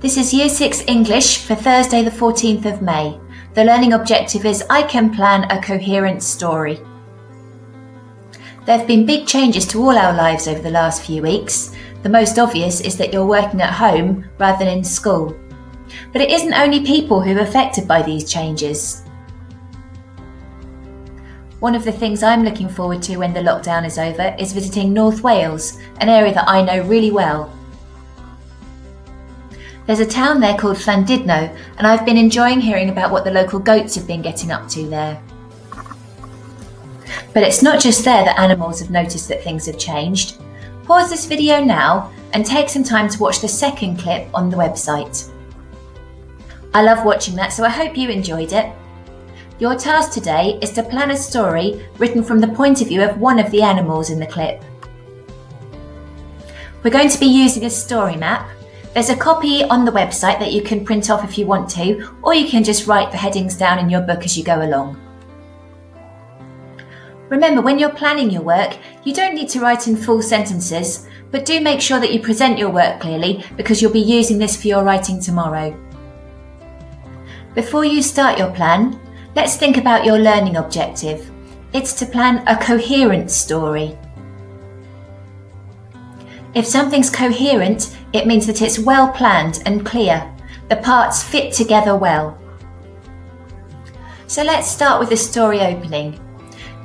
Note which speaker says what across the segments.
Speaker 1: This is Year 6 English for Thursday the 14th of May. The learning objective is I can plan a coherent story. There have been big changes to all our lives over the last few weeks. The most obvious is that you're working at home rather than in school. But it isn't only people who are affected by these changes. One of the things I'm looking forward to when the lockdown is over is visiting North Wales, an area that I know really well. There's a town there called Llandudno, and I've been enjoying hearing about what the local goats have been getting up to there. But it's not just there that animals have noticed that things have changed. Pause this video now and take some time to watch the second clip on the website. I love watching that, so I hope you enjoyed it. Your task today is to plan a story written from the point of view of one of the animals in the clip. We're going to be using a story map. There's a copy on the website that you can print off if you want to, or you can just write the headings down in your book as you go along. Remember, when you're planning your work, you don't need to write in full sentences, but do make sure that you present your work clearly because you'll be using this for your writing tomorrow. Before you start your plan, let's think about your learning objective. It's to plan a coherent story. If something's coherent, it means that it's well planned and clear. The parts fit together well. So let's start with the story opening.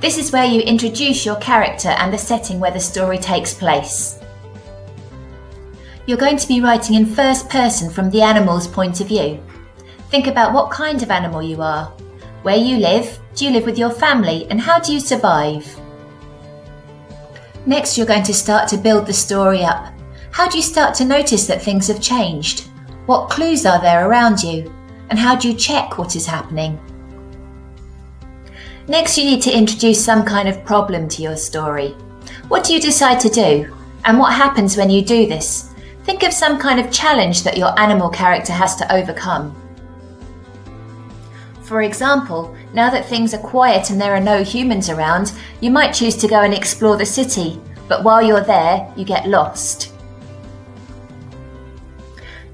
Speaker 1: This is where you introduce your character and the setting where the story takes place. You're going to be writing in first person from the animal's point of view. Think about what kind of animal you are, where you live, do you live with your family, and how do you survive? Next, you're going to start to build the story up. How do you start to notice that things have changed? What clues are there around you? And how do you check what is happening? Next, you need to introduce some kind of problem to your story. What do you decide to do? And what happens when you do this? Think of some kind of challenge that your animal character has to overcome. For example, now that things are quiet and there are no humans around, you might choose to go and explore the city, but while you're there, you get lost.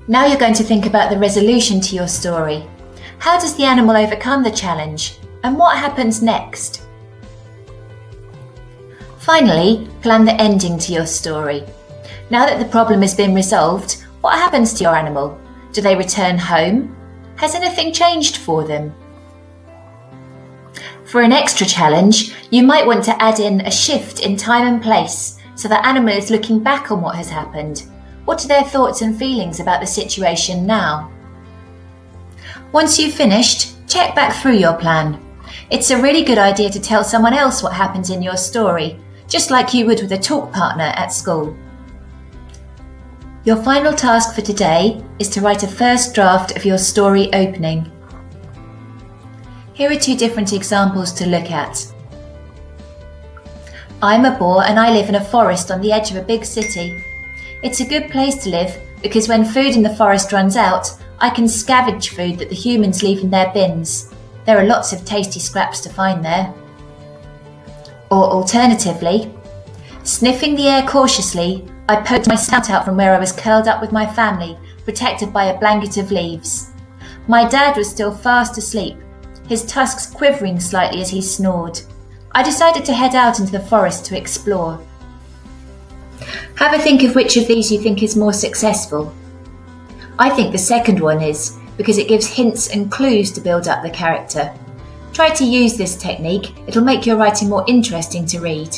Speaker 1: Now you're going to think about the resolution to your story. How does the animal overcome the challenge? And what happens next? Finally, plan the ending to your story. Now that the problem has been resolved, what happens to your animal? Do they return home? Has anything changed for them? For an extra challenge, you might want to add in a shift in time and place so the animal is looking back on what has happened. What are their thoughts and feelings about the situation now? Once you've finished, check back through your plan. It's a really good idea to tell someone else what happens in your story, just like you would with a talk partner at school. Your final task for today is to write a first draft of your story opening. Here are two different examples to look at. I'm a boar and I live in a forest on the edge of a big city. It's a good place to live because when food in the forest runs out, I can scavenge food that the humans leave in their bins. There are lots of tasty scraps to find there. Or alternatively, sniffing the air cautiously, I poked my snout out from where I was curled up with my family, protected by a blanket of leaves. My dad was still fast asleep, his tusks quivering slightly as he snored. I decided to head out into the forest to explore. Have a think of which of these you think is more successful. I think the second one is, because it gives hints and clues to build up the character. Try to use this technique, it'll make your writing more interesting to read.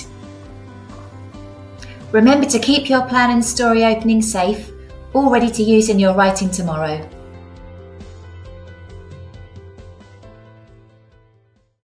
Speaker 1: Remember to keep your plan and story opening safe, all ready to use in your writing tomorrow.